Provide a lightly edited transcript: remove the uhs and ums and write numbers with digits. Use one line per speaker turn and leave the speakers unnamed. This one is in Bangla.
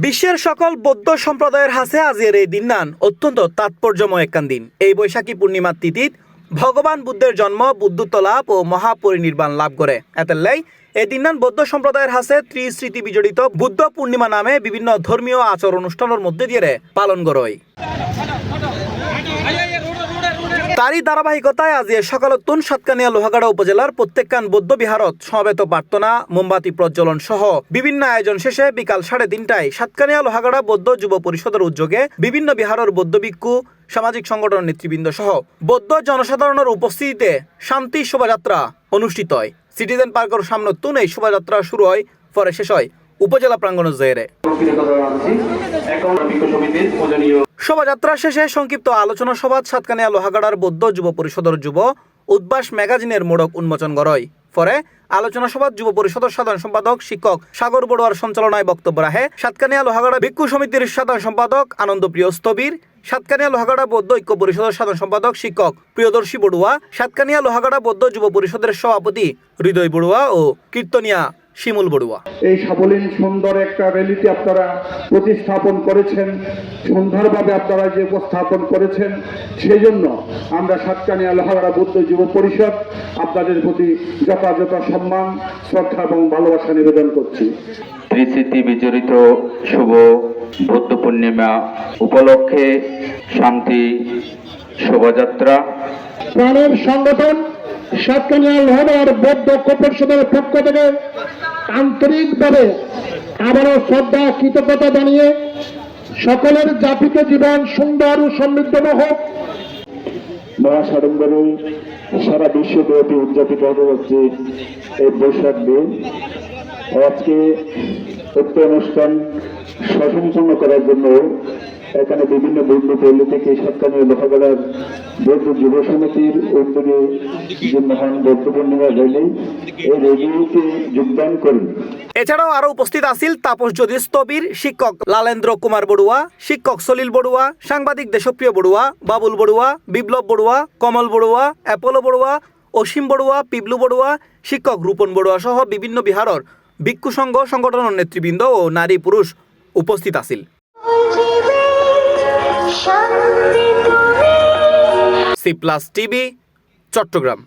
বিশ্বের সকল বৌদ্ধ সম্প্রদায়ের হাসে আজির এই দিন অত্যন্ত তাৎপর্যময় একখান দিন। এই বৈশাখী পূর্ণিমার তিথিত ভগবান বুদ্ধের জন্ম, বুদ্ধত্ব লাভ ও মহাপরিনির্বাণ লাভ করে। এতেলাই এই দিন বৌদ্ধ সম্প্রদায়ের হাসে ত্রিস্মৃতি বিজড়িত বুদ্ধ পূর্ণিমা নামে বিভিন্ন ধর্মীয় আচার অনুষ্ঠানের মধ্যে দিয়ে পালন করে। তারই ধারাবাহিকতায় আজ সকালতুন সাতকানিয়া লোহাগাড়া উপজেলার প্রত্যেকখান বৌদ্ধ বিহারত সমবেত প্রার্থনা, মোমবাতি প্রজ্বলন সহ বিভিন্ন আয়োজন শেষে বিকাল 3:30টায় সাতকানিয়া লোহাগাড়া বৌদ্ধ যুব পরিষদের উদ্যোগে বিভিন্ন বিহারের বৌদ্ধ ভিক্ষু, সামাজিক সংগঠন নেতৃবৃন্দ সহ বৌদ্ধ জনসাধারণের উপস্থিতিতে শান্তি শোভাযাত্রা অনুষ্ঠিত হয়। সিটিজেন পার্কের সামনে এই শোভাযাত্রা শুরু হয়, পরে শেষ হয় উপজেলা প্রাঙ্গণের জেরে। শোভাযাত্রা শেষে সংক্ষিপ্ত আলোচনা সভা সাতকানিয়া লোহাগাড়ার বৌদ্ধ যুব পরিষদের যুব উদ্ভাস ম্যাগাজিনের মোড়ক উন্মোচন করে। পরে আলোচনা সভা যুব পরিষদের সাধারণ সম্পাদক শিক্ষক সাগর বড়ুয়ার সঞ্চালনায় বক্তব্য রাখে সাতকানিয়া লোহাগাড়া ভিক্ষু সমিতির সাধারণ সম্পাদক আনন্দপ্রিয় স্থবির, সাতকানিয়া লোহাগাড়া বৌদ্ধ ঐক্য পরিষদের সাধারণ সম্পাদক শিক্ষক প্রিয়দর্শী বড়ুয়া, সাতকানিয়া লোহাগাড়া বৌদ্ধ যুব পরিষদের সভাপতি হৃদয় বড়ুয়া ও কীর্তনিয়া শিমুল বড়ুয়া।
এই সাবলীল সুন্দর একটা র্যালিটি আপনারা প্রতিস্থাপন করেছেন, সুন্দরভাবে আপনারা যে উপস্থাপন করেছেন, সেই জন্য আমরা সাতকানিয়া লোহাগাড়া বৌদ্ধ যুব পরিষদ আপনাদের প্রতি যথাযথ সম্মান, শ্রদ্ধা এবং ভালোবাসা নিবেদন করছি।
ত্রিস্মৃতি বিজড়িত শুভ বুদ্ধ পূর্ণিমা উপলক্ষে শান্তি শোভাযাত্রা
প্রাণের সংগঠন সাতকানিয়া লোহাগাড়ার বৌদ্ধ পরিষদের পক্ষ থেকে আন্তরিকভাবে আবারও শ্রদ্ধা কৃতজ্ঞতা জানিয়ে সকলের যাপিত জীবন সুন্দর ও সমৃদ্ধময় হোক। মহাসাড়ম্বরে সারা বিশ্বব্যাপী উদযাপিত হতে যাচ্ছে এই বৈশাখ দিন। আজকে উক্ত অনুষ্ঠান সুসম্পন্ন করার জন্য এখানে বিভিন্ন বৌদ্ধ পল্লী থেকে সাতকানিয়া লোহাগাড়ার বৌদ্ধ যুব সমিতির উদ্যোগে যে মহান বৌদ্ধ পূর্ণিমা র্যালি, এই র্যালিতে যোগদান করেন।
এছাড়াও আরো উপস্থিত আছেন তাপস জ্যোতি স্থবির, শিক্ষক লালেন্দ্র কুমার বড়ুয়া, শিক্ষক সলিল বড়ুয়া, সাংবাদিক দেশপ্রিয় বড়ুয়া, বাবুল বড়ুয়া, বিপ্লব বড়ুয়া, কমল বড়ুয়া, অ্যাপোলো বড়ুয়া, অসীম বড়ুয়া, পিবলু বড়ুয়া, শিক্ষক রূপন বড়ুয়া সহ বিভিন্ন বিহারের ভিক্ষু সংঘ সংগঠনের নেতৃবৃন্দ ও নারী পুরুষ উপস্থিত আছেন। C plus TV, Chittagong.